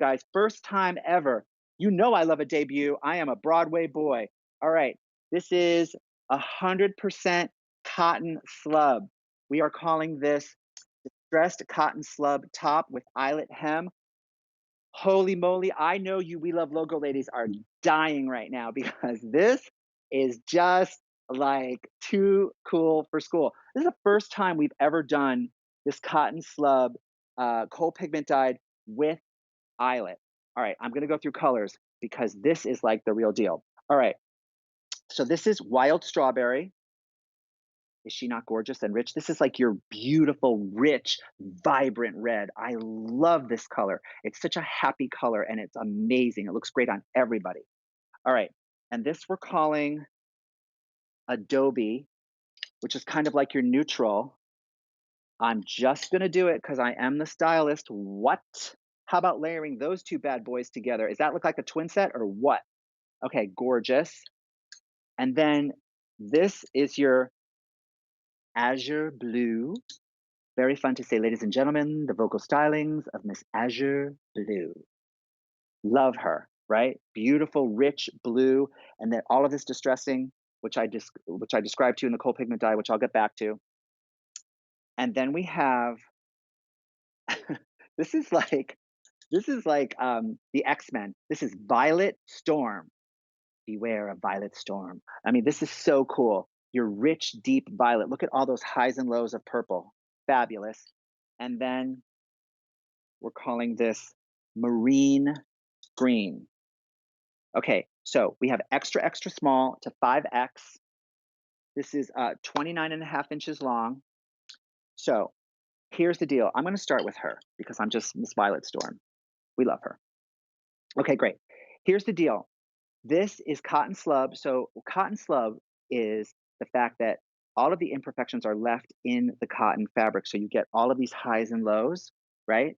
guys. First time ever. You know I love a debut. I am a Broadway boy. All right. This is 100% cotton slub. We are calling this distressed cotton slub top with eyelet hem. Holy moly, I know you We Love Logo ladies are dying right now because this is just like too cool for school. This is the first time we've ever done this cotton slub coal pigment dyed with eyelet. All right, I'm gonna go through colors because this is like the real deal. All right, so this is wild strawberry. Is she not gorgeous and rich? This is like your beautiful, rich, vibrant red. I love this color. It's such a happy color and it's amazing. It looks great on everybody. All right. And this we're calling Adobe, which is kind of like your neutral. I'm just going to do it because I am the stylist. What? How about layering those two bad boys together? Does that look like a twin set or what? Okay, gorgeous. And then this is your azure blue. Very fun to say, ladies and gentlemen, the vocal stylings of Miss Azure Blue. Love her, right? Beautiful, rich blue, and then all of this distressing, which I described to you in the coal pigment dye, which I'll get back to. And then we have this is like the X-Men. This is Violet Storm. Beware of Violet Storm. I mean, this is so cool. Your rich, deep violet. Look at all those highs and lows of purple. Fabulous. And then we're calling this marine green. Okay, so we have extra, extra small to 5X. This is 29 and a half inches long. So here's the deal. I'm going to start with her because I'm just Miss Violet Storm. We love her. Okay, great. Here's the deal. This is cotton slub. So cotton slub is the fact that all of the imperfections are left in the cotton fabric. So you get all of these highs and lows, right?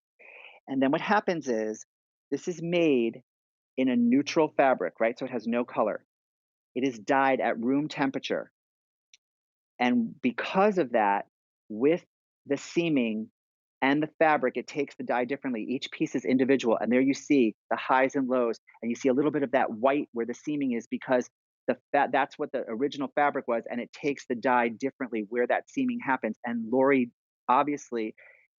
And then what happens is this is made in a neutral fabric, right? So it has no color. It is dyed at room temperature. And because of that, with the seaming and the fabric, it takes the dye differently. Each piece is individual. And there you see the highs and lows. And you see a little bit of that white where the seaming is because that's what the original fabric was. And it takes the dye differently where that seaming happens. And Lori obviously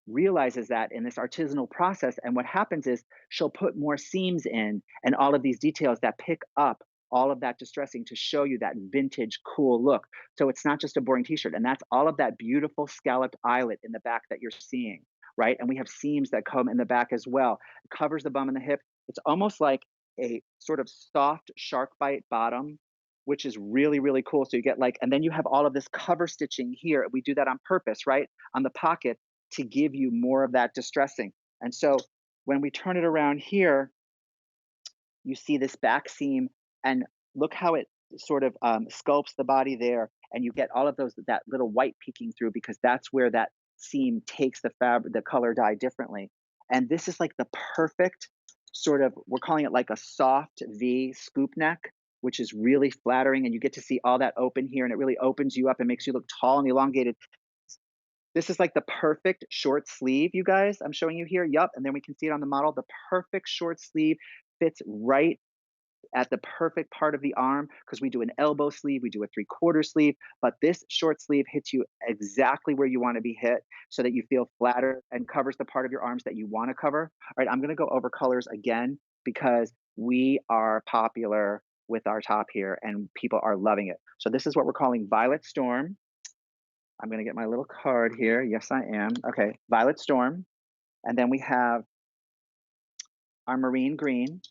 realizes that in this artisanal process. And what happens is she'll put more seams in and all of these details that pick up all of that distressing to show you that vintage cool look. So it's not just a boring t-shirt. And that's all of that beautiful scalloped eyelet in the back that you're seeing, right? And we have seams that come in the back as well. It covers the bum and the hip. It's almost like a sort of soft shark bite bottom, which is really, really cool. So you get like, and then you have all of this cover stitching here. We do that on purpose, right? On the pocket to give you more of that distressing. And so when we turn it around here, you see this back seam and look how it sort of sculpts the body there. And you get all of that little white peeking through because that's where that seam takes the fabric, the color dye differently. And this is like the perfect sort of, we're calling it like a soft V scoop neck, which is really flattering. And you get to see all that open here and it really opens you up and makes you look tall and elongated. This is like the perfect short sleeve, you guys. I'm showing you here. Yup. And then we can see it on the model. The perfect short sleeve fits right at the perfect part of the arm because we do an elbow sleeve, we do a 3/4 sleeve, but this short sleeve hits you exactly where you want to be hit so that you feel flatter and covers the part of your arms that you want to cover. All right, I'm going to go over colors again because we are popular with our top here and people are loving it. So this is what we're calling Violet Storm. I'm going to get my little card here. Yes, I am. Okay, Violet Storm. And then we have our marine green,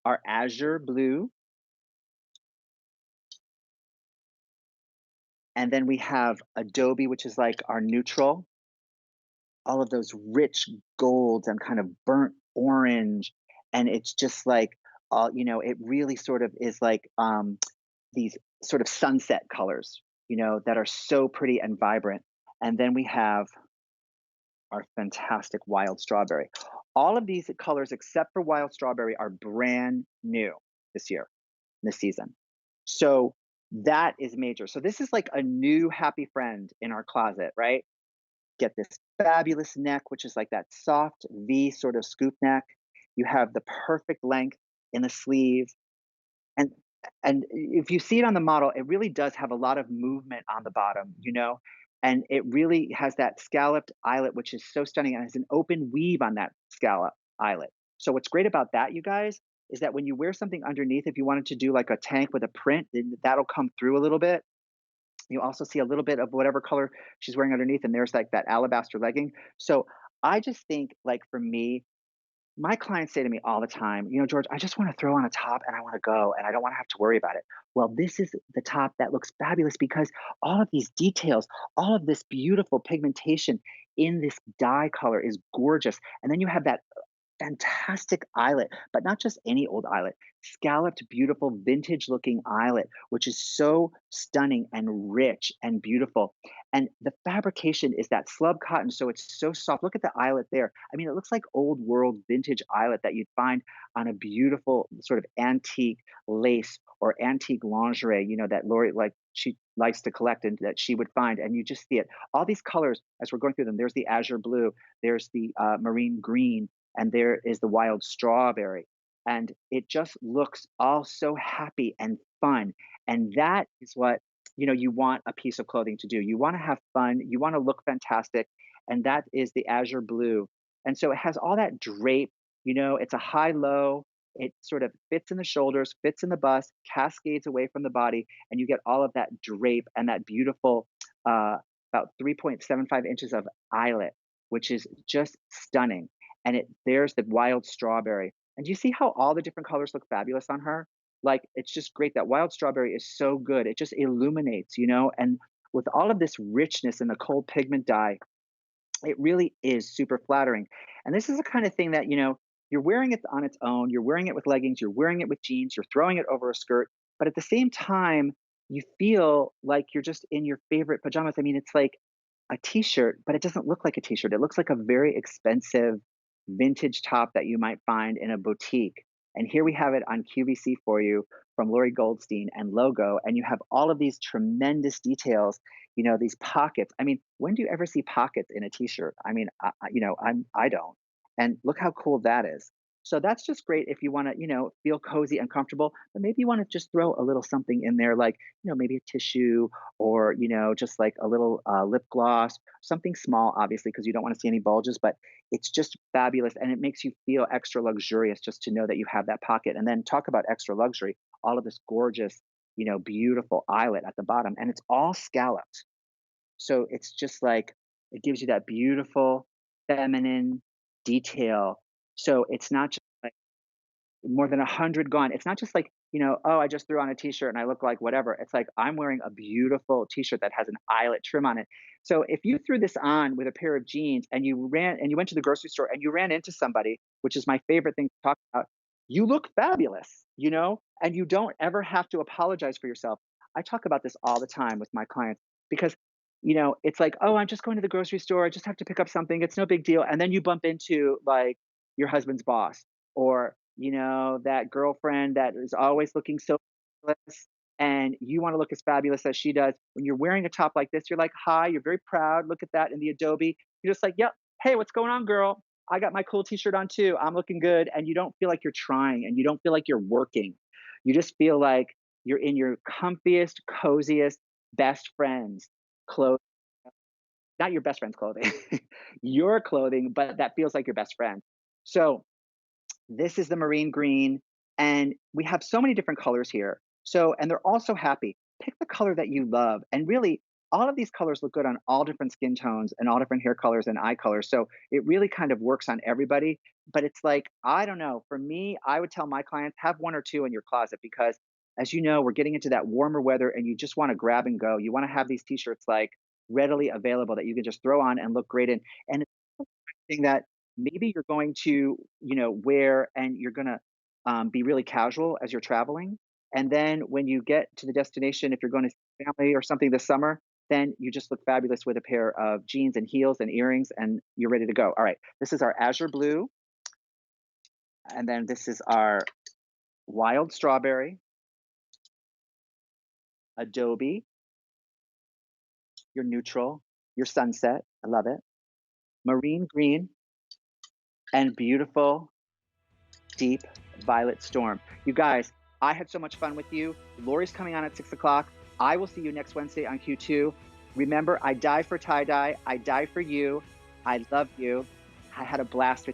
our azure blue, and then we have Adobe, which is like our neutral, all of those rich golds and kind of burnt orange. And it's just like, it really sort of is like these sort of sunset colors, that are so pretty and vibrant. And then we have our fantastic wild strawberry. All of these colors, except for wild strawberry, are brand new this year, this season. So that is major. So this is like a new happy friend in our closet, right? get this fabulous neck, which is like that soft V sort of scoop neck. You have the perfect length in the sleeve. And if you see it on the model, it really does have a lot of movement on the bottom, and it really has that scalloped eyelet, which is so stunning, and has an open weave on that scallop eyelet. So what's great about that, you guys, is that when you wear something underneath, if you wanted to do like a tank with a print, then that'll come through a little bit. You also see a little bit of whatever color she's wearing underneath, and there's like that alabaster legging. So I just think, like for me, my clients say to me all the time, George, I just want to throw on a top and I want to go and I don't want to have to worry about it. Well, this is the top that looks fabulous because all of these details, all of this beautiful pigmentation in this dye color is gorgeous. And then you have that fantastic eyelet, but not just any old eyelet, scalloped, beautiful, vintage looking eyelet, which is so stunning and rich and beautiful. And the fabrication is that slub cotton, so it's so soft. Look at the eyelet there. I mean, it looks like old world vintage eyelet that you'd find on a beautiful sort of antique lace or antique lingerie, that Lori, like, she likes to collect and that she would find. And you just see it. All these colors, as we're going through them, there's the azure blue, there's the marine green, and there is the wild strawberry. And it just looks all so happy and fun. And that is what, you want a piece of clothing to do. You want to have fun, you want to look fantastic. And that is the azure blue. And so it has all that drape, it's a high low. It sort of fits in the shoulders, fits in the bust, cascades away from the body, and you get all of that drape and that beautiful, about 3.75 inches of eyelet, which is just stunning. And there's the wild strawberry. And do you see how all the different colors look fabulous on her? Like, it's just great. That wild strawberry is so good. It just illuminates, and with all of this richness in the cold pigment dye, it really is super flattering. And this is the kind of thing that, you're wearing it on its own, you're wearing it with leggings, you're wearing it with jeans, you're throwing it over a skirt, but at the same time, you feel like you're just in your favorite pajamas. I mean, it's like a t-shirt, but it doesn't look like a t-shirt. It looks like a very expensive vintage top that you might find in a boutique. And here we have it on QVC for you from Lori Goldstein and logo. And you have all of these tremendous details, these pockets. I mean, when do you ever see pockets in a t-shirt? I mean, I don't. And look how cool that is. So that's just great if you want to, feel cozy and comfortable, but maybe you want to just throw a little something in there, like, maybe a tissue or, just like a little lip gloss, something small, obviously, because you don't want to see any bulges, but it's just fabulous. And it makes you feel extra luxurious just to know that you have that pocket. And then talk about extra luxury, all of this gorgeous, beautiful eyelet at the bottom. And it's all scalloped. So it's just like, it gives you that beautiful feminine detail. So it's not just like more than 100 gone. It's not just like, oh, I just threw on a t-shirt and I look like whatever. It's like I'm wearing a beautiful t-shirt that has an eyelet trim on it. So if you threw this on with a pair of jeans and you went to the grocery store and you ran into somebody, which is my favorite thing to talk about, you look fabulous, and you don't ever have to apologize for yourself. I talk about this all the time with my clients because it's like, oh, I'm just going to the grocery store. I just have to pick up something. It's no big deal. And then you bump into like your husband's boss or, that girlfriend that is always looking so fabulous and you want to look as fabulous as she does. When you're wearing a top like this, you're like, hi, you're very proud. Look at that in the Adobe. You're just like, yep. Hey, what's going on, girl? I got my cool t-shirt on too. I'm looking good. And you don't feel like you're trying and you don't feel like you're working. You just feel like you're in your comfiest, coziest, best friends clothes, not your best friend's clothing, your clothing, but that feels like your best friend. So this is the marine green, and we have so many different colors here. So, and they're all so happy. Pick the color that you love. And really, all of these colors look good on all different skin tones and all different hair colors and eye colors. So it really kind of works on everybody. But it's like, I don't know. For me, I would tell my clients, have one or two in your closet because as you know, we're getting into that warmer weather and you just want to grab and go. You want to have these t-shirts like readily available that you can just throw on and look great in. And it's something that maybe you're going to, wear and you're going to be really casual as you're traveling. And then when you get to the destination, if you're going to see family or something this summer, then you just look fabulous with a pair of jeans and heels and earrings and you're ready to go. All right. This is our azure blue. And then this is our wild strawberry, Adobe, your neutral, your sunset. I love it. marine green, and beautiful deep violet storm. You guys, I had so much fun with you. Lori's coming on at 6 o'clock. I will see you next Wednesday on Q2. Remember, I die for tie-dye. I die for you. I love you. I had a blast with you.